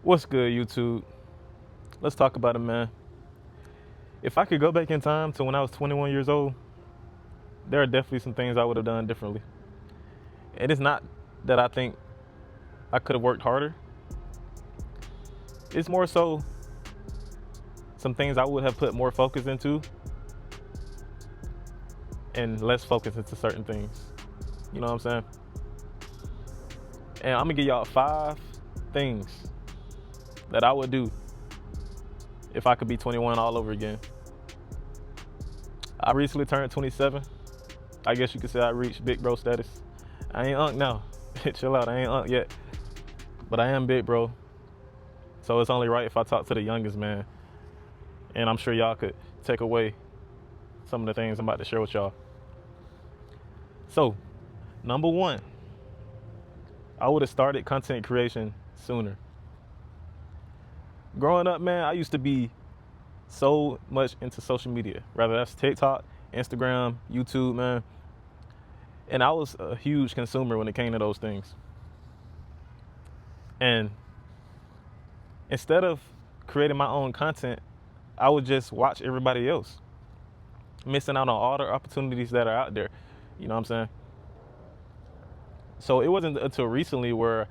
What's good, YouTube? Let's talk about it, man. If I could go back in time to when I was 21 years old, there are definitely some things I would have done differently. And it's not that I think I could have worked harder, it's more so some things I would have put more focus into and less focus into certain things. You know what I'm saying? And I'm gonna give y'all 5 things that I would do if I could be 21 all over again. I recently turned 27. I guess you could say I reached big bro status. I ain't unk now. Chill out, I ain't unk yet. But I am big bro. So it's only right if I talk to the youngest man. And I'm sure y'all could take away some of the things I'm about to share with y'all. So, number 1, I would have started content creation sooner. Growing up, man, I used to be so much into social media, whether that's TikTok, Instagram, YouTube, man. And I was a huge consumer when it came to those things. And instead of creating my own content, I would just watch everybody else, missing out on all the opportunities that are out there. You know what I'm saying? So it wasn't until recently where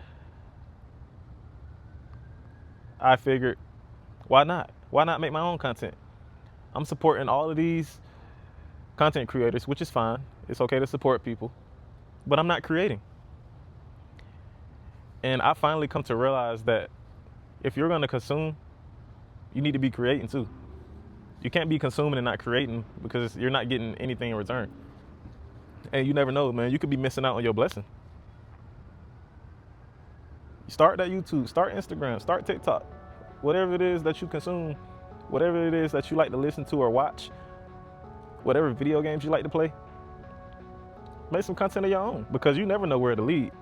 I figured, why not? Why not make my own content? I'm supporting all of these content creators, which is fine. It's okay to support people, but I'm not creating. And I finally come to realize that if you're going to consume, you need to be creating too. You can't be consuming and not creating because you're not getting anything in return. And you never know, man. You could be missing out on your blessing. Start that YouTube, start Instagram, start TikTok. Whatever it is that you consume, whatever it is that you like to listen to or watch, whatever video games you like to play, make some content of your own because you never know where to lead.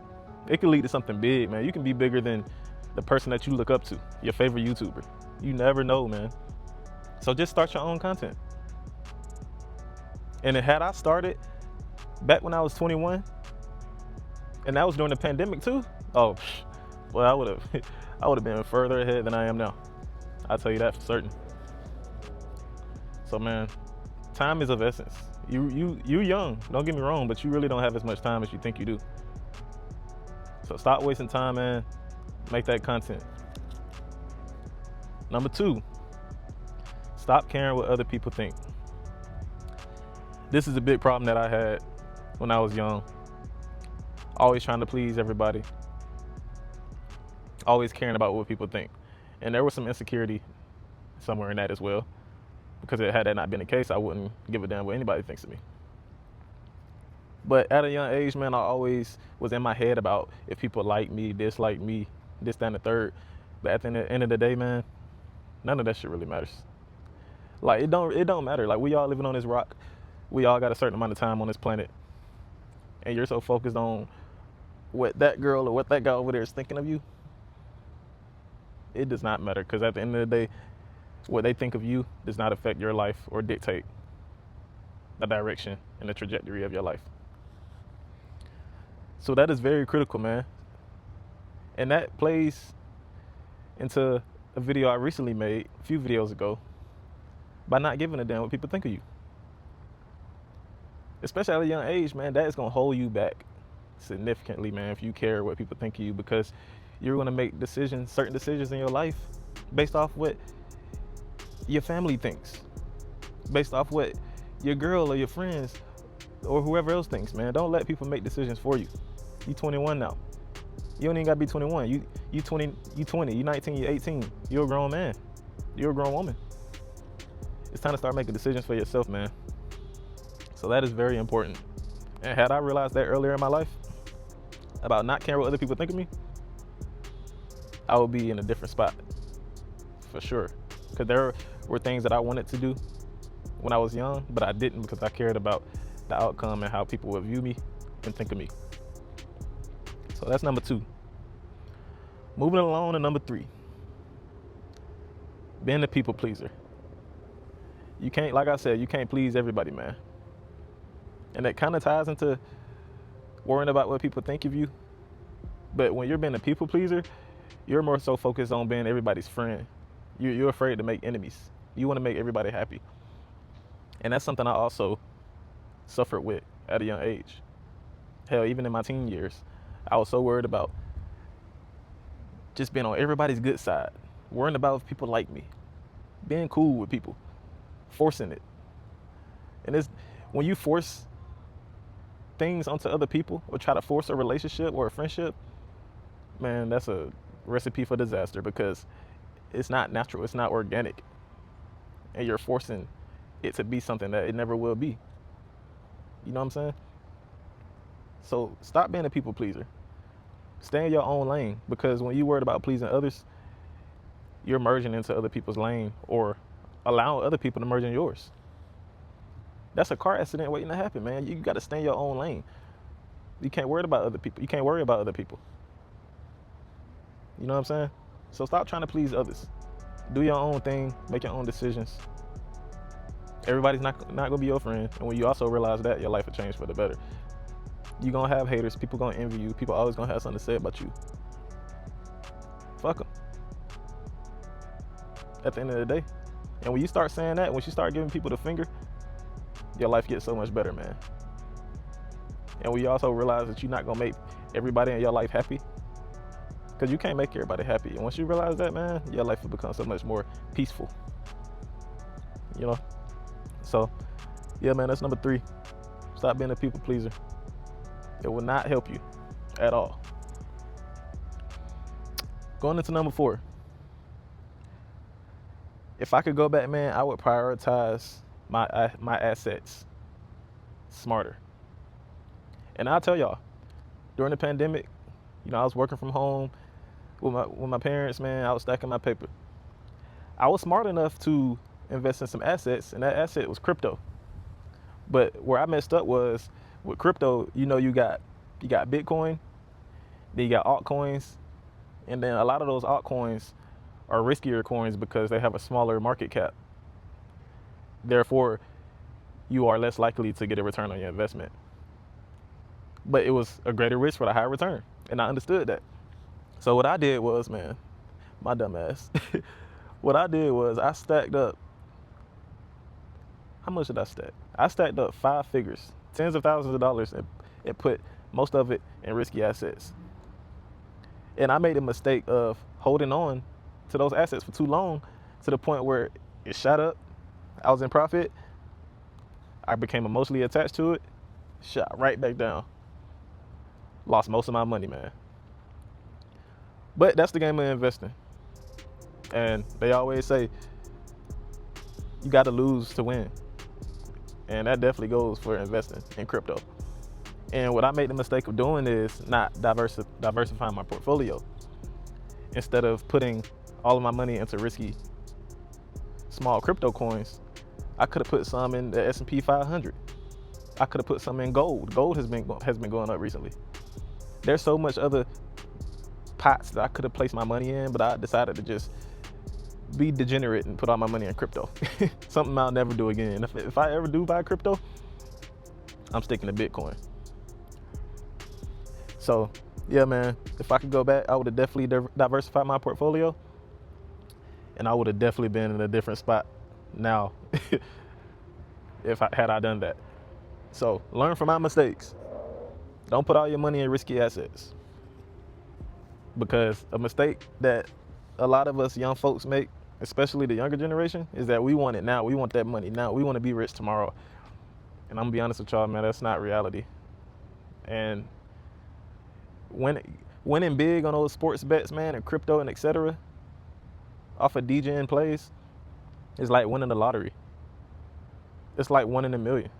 It can lead to something big, man. You can be bigger than the person that you look up to, your favorite YouTuber. You never know, man. So just start your own content. And had I started back when I was 21, and that was during the pandemic too, oh, well, I would have been further ahead than I am now. I'll tell you that for certain. So, man, time is of essence. You young, don't get me wrong, but you really don't have as much time as you think you do. So stop wasting time, man. Make that content. Number 2, stop caring what other people think. This is a big problem that I had when I was young. Always trying to please everybody. Always caring about what people think. And there was some insecurity somewhere in that as well. Because had that not been the case, I wouldn't give a damn what anybody thinks of me. But at a young age, man, I always was in my head about if people like me, dislike me, this, that, and the third. But at the end of the day, man, none of that shit really matters. Like it don't matter. Like we all living on this rock. We all got a certain amount of time on this planet. And you're so focused on what that girl or what that guy over there is thinking of you. It does not matter because at the end of the day, what they think of you does not affect your life or dictate the direction and the trajectory of your life. So that is very critical, man. And that plays into a video I recently made a few videos ago by not giving a damn what people think of you. Especially at a young age, man, that is going to hold you back significantly, man, if you care what people think of you, because you're going to make decisions, certain decisions in your life based off what your family thinks, based off what your girl or your friends or whoever else thinks, man. Don't let people make decisions for you. You 21 now. You don't even gotta be 21. You 20, you 19, you 18. You're a grown man. You're a grown woman. It's time to start making decisions for yourself, man. So that is very important. And had I realized that earlier in my life about not caring what other people think of me, I would be in a different spot for sure. Because there were things that I wanted to do when I was young, but I didn't because I cared about the outcome and how people would view me and think of me. So that's number 2. Moving along to number 3. Being a people pleaser. You can't, like I said, you can't please everybody, man. And that kind of ties into worrying about what people think of you. But when you're being a people pleaser, You're more so focused on being everybody's friend. You're afraid to make enemies. You want to make everybody happy. And that's something I also suffered with at a young age. Hell, even in my teen years, I was so worried about just being on everybody's good side, worrying about if people like me, being cool with people, forcing it. And it's when you force things onto other people or try to force a relationship or a friendship, man, that's a recipe for disaster because it's not natural, it's not organic. And you're forcing it to be something that it never will be. You know what I'm saying? So stop being a people pleaser. Stay in your own lane because when you're worried about pleasing others, you're merging into other people's lane or allowing other people to merge in yours. That's a car accident waiting to happen, man. You got to stay in your own lane. You can't worry about other people. You can't worry about other people. You know what I'm saying? So stop trying to please others. Do your own thing. Make your own decisions. Everybody's not gonna be your friend. And when you also realize that, your life will change for the better. You're gonna have haters. People gonna envy you. People always gonna have something to say about you. Fuck them. At the end of the day. And when you start saying that, once you start giving people the finger, your life gets so much better, man. And when you also realize that you're not gonna make everybody in your life happy, because you can't make everybody happy. And once you realize that, man, your life will become so much more peaceful. You know? So, yeah, man, that's number 3. Stop being a people pleaser. It will not help you at all. Going into number 4. If I could go back, man, I would prioritize my assets smarter. And I'll tell y'all, during the pandemic, I was working from home with my parents, man. I was stacking my paper. I was smart enough to invest in some assets, and that asset was crypto. But where I messed up was with crypto, you got Bitcoin, then you got altcoins, and then a lot of those altcoins are riskier coins because they have a smaller market cap. Therefore, you are less likely to get a return on your investment. But it was a greater risk for the higher return, and I understood that. So what I did was, man, my dumb ass, what I did was I stacked up, how much did I stack? I stacked up 5 figures, tens of thousands of dollars, and put most of it in risky assets. And I made a mistake of holding on to those assets for too long to the point where it shot up. I was in profit. I became emotionally attached to it, shot right back down. Lost most of my money, man. But that's the game of investing. And they always say, you got to lose to win. And that definitely goes for investing in crypto. And what I made the mistake of doing is not diversifying my portfolio. Instead of putting all of my money into risky small crypto coins, I could have put some in the S&P 500. I could have put some in gold. Gold has been going up recently. There's so much other pots that I could have placed my money in, but I decided to just be degenerate and put all my money in crypto. Something I'll never do again. If I ever do buy crypto, I'm sticking to Bitcoin. So, yeah, man, if I could go back, I would have definitely diversified my portfolio, and I would have definitely been in a different spot now had I done that. So, learn from my mistakes. Don't put all your money in risky assets, because a mistake that a lot of us young folks make, especially the younger generation, is that we want it now. We want that money now. We want to be rich tomorrow. And I'm gonna be honest with y'all, man, that's not reality. And winning big on those sports bets, man, and crypto and etc. off of DJing plays is like winning the lottery. It's like 1 in a million.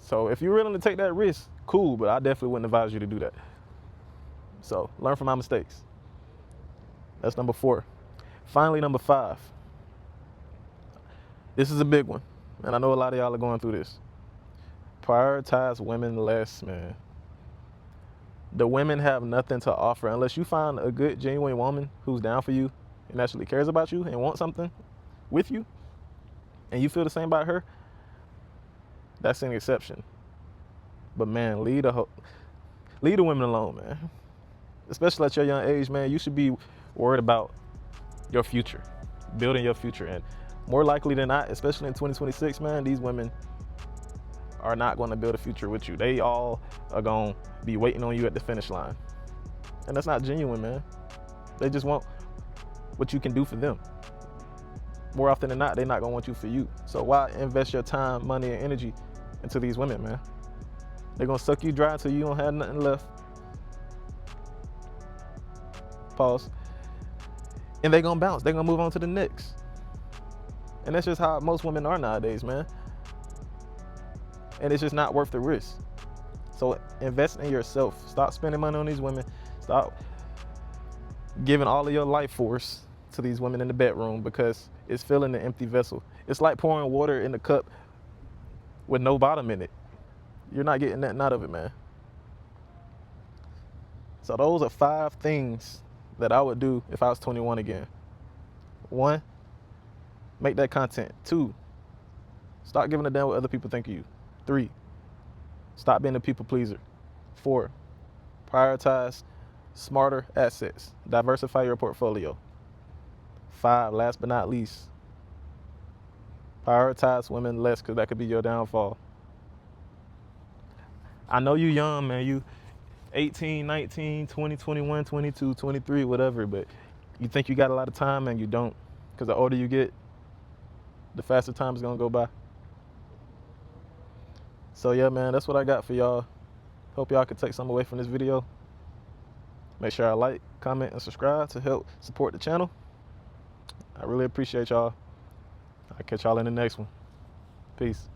So if you're willing to take that risk, cool, but I definitely wouldn't advise you to do that. So learn from my mistakes. That's number 4. Finally, number 5. This is a big one, and I know a lot of y'all are going through this. Prioritize women less, man. The women have nothing to offer unless you find a good, genuine woman who's down for you and actually cares about you and wants something with you, and you feel the same about her. That's an exception. But man, leave the women alone, man. especially at your young age, man, you should be worried about your future, building your future. And more likely than not, especially in 2026, man, these women are not going to build a future with you. They all are going to be waiting on you at the finish line. And that's not genuine, man. They just want what you can do for them. More often than not, they're not going to want you for you. So why invest your time, money, and energy into these women, man? They're going to suck you dry until you don't have nothing left. Pause. And they're going to bounce. They're going to move on to the next. And that's just how most women are nowadays, man. And it's just not worth the risk. So invest in yourself. Stop spending money on these women. Stop giving all of your life force to these women in the bedroom, because it's filling an empty vessel. It's like pouring water in a cup with no bottom in it. You're not getting nothing out of it, man. So those are 5 things that I would do if I was 21 again. 1, make that content. 2, stop giving a damn what other people think of you. 3, stop being a people pleaser. 4, prioritize smarter assets. Diversify your portfolio. 5, last but not least, prioritize women less, because that could be your downfall. I know you young, man. You 18, 19, 20, 21, 22, 23, whatever, but you think you got a lot of time, and you don't. Because the older you get, the faster time is going to go by. So yeah, man, that's what I got for y'all. Hope y'all can take something away from this video. Make sure I like, comment, and subscribe to help support the channel. I really appreciate y'all. I'll catch y'all in the next one. Peace.